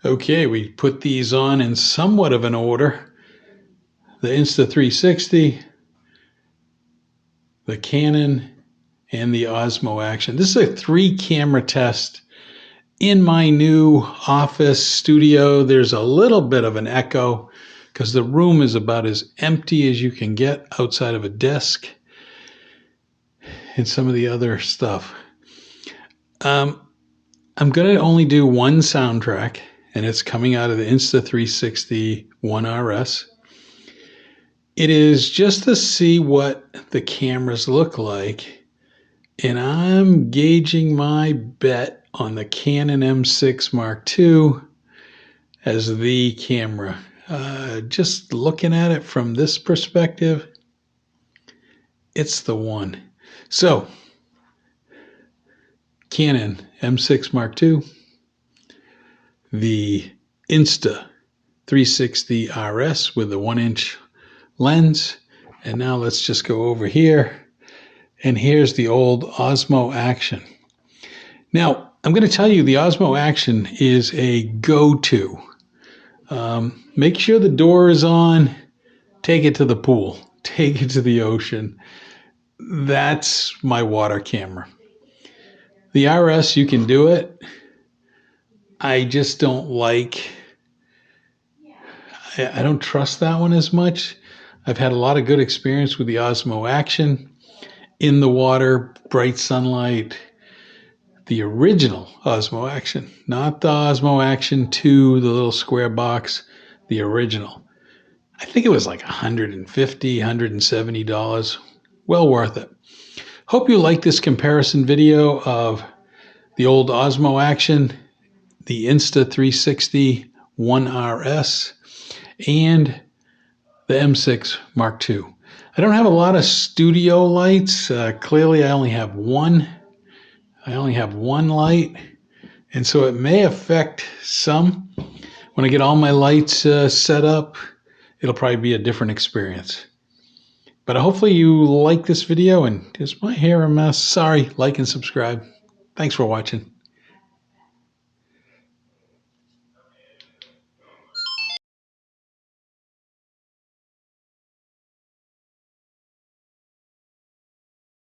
Okay, we put these on in somewhat of an order. The Insta 360, the Canon, and the Osmo Action. This is a 3-camera test in my new office studio. There's a little bit of an echo because the room is about as empty as you can get outside of a desk and some of the other stuff. I'm going to only do one soundtrack, and it's coming out of the Insta 360 One RS. It is just to see what the cameras look like, and I'm gauging my bet on the Canon M6 Mark II as the camera. Just looking at it from this perspective, it's the one. So, Canon M6 Mark II, the Insta 360 RS with the 1-inch lens, and now let's just go over here, and here's the old Osmo Action. Now, I'm going to tell you the Osmo Action is a go-to. Make sure the door is on, take it to the pool, take it to the ocean. That's my water camera. The RS, you can do it. I just don't like, I don't trust that one as much. I've had a lot of good experience with the Osmo Action in the water, bright sunlight. The original Osmo Action, not the Osmo Action 2, the little square box, the original. I think it was like $150, $170. Well worth it. Hope you like this comparison video of the old Osmo Action, the Insta 360 One RS, and the M6 Mark II. I don't have a lot of studio lights. Clearly, I only have one. I only have one light, and so it may affect some. When I get all my lights set up, it'll probably be a different experience. But hopefully you like this video, and is my hair a mess? Sorry, like and subscribe. Thanks for watching.